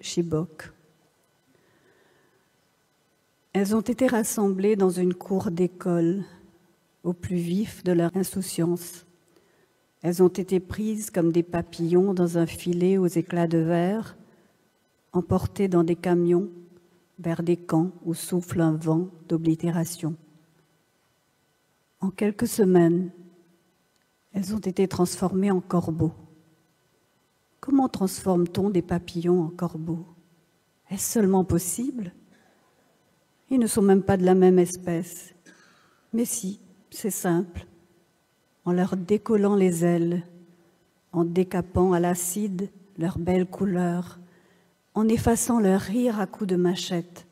Chibok. Elles ont été rassemblées dans une cour d'école, au plus vif de leur insouciance. Elles ont été prises comme des papillons dans un filet aux éclats de verre, emportées dans des camions vers des camps où souffle un vent d'oblitération. En quelques semaines, elles ont été transformées en corbeaux. Comment transforme-t-on des papillons en corbeaux? Est-ce seulement possible? Ils ne sont même pas de la même espèce. Mais si, c'est simple. En leur décollant les ailes, en décapant à l'acide leurs belles couleurs, en effaçant leur rire à coups de machette,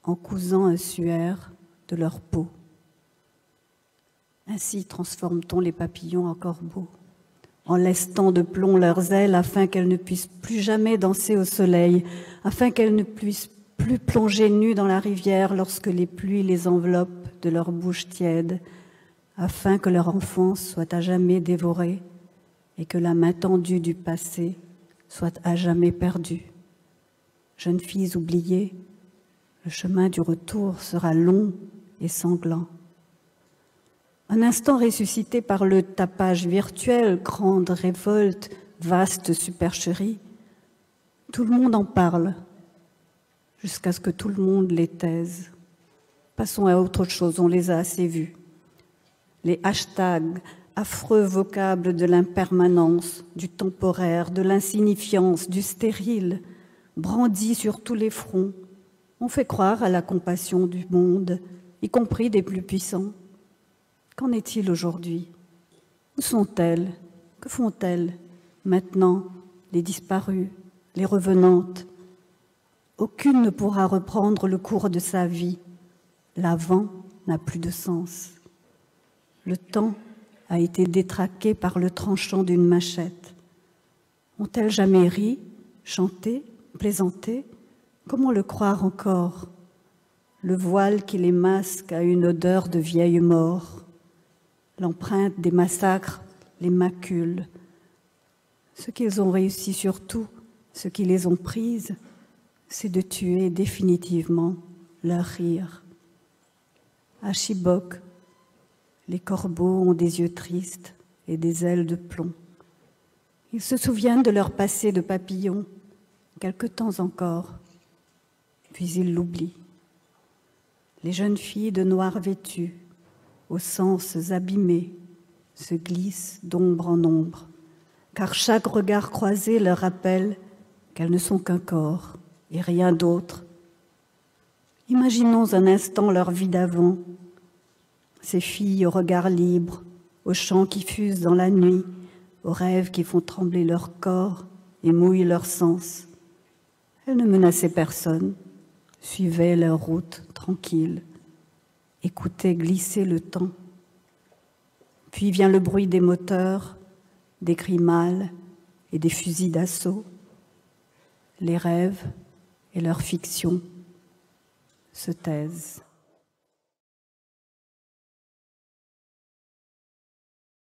en cousant un suaire de leur peau. Ainsi transforme-t-on les papillons en corbeaux, en lestant de plomb leurs ailes afin qu'elles ne puissent plus jamais danser au soleil, afin qu'elles ne puissent plus plonger nues dans la rivière lorsque les pluies les enveloppent de leur bouche tiède, afin que leur enfance soit à jamais dévorée et que la main tendue du passé soit à jamais perdue. Jeunes filles oubliées, le chemin du retour sera long et sanglant. Un instant ressuscité par le tapage virtuel, grande révolte, vaste supercherie, tout le monde en parle, jusqu'à ce que tout le monde les taise. Passons à autre chose, on les a assez vus. Les hashtags, affreux vocables de l'impermanence, du temporaire, de l'insignifiance, du stérile, brandis sur tous les fronts, ont fait croire à la compassion du monde, y compris des plus puissants. Qu'en est-il aujourd'hui? Où sont-elles? Que font-elles maintenant, les disparues, les revenantes? Aucune ne pourra reprendre le cours de sa vie. L'avant n'a plus de sens. Le temps a été détraqué par le tranchant d'une machette. Ont-elles jamais ri, chanté, plaisanté? Comment le croire encore? Le voile qui les masque a une odeur de vieille mort. L'empreinte des massacres les macule. Ce qu'ils ont réussi surtout, ce qui les ont prises, c'est de tuer définitivement leur rire. À Chibok, les corbeaux ont des yeux tristes et des ailes de plomb. Ils se souviennent de leur passé de papillons, quelque temps encore, puis ils l'oublient. Les jeunes filles de noir vêtues, aux sens abîmés, se glissent d'ombre en ombre, car chaque regard croisé leur rappelle qu'elles ne sont qu'un corps et rien d'autre. Imaginons un instant leur vie d'avant, ces filles au regard libre, aux chants qui fusent dans la nuit, aux rêves qui font trembler leur corps et mouillent leurs sens. Elles ne menaçaient personne, suivaient leur route tranquille, écoutaient glisser le temps. Puis vient le bruit des moteurs, des cris mâles et des fusils d'assaut. Les rêves et leurs fictions se taisent.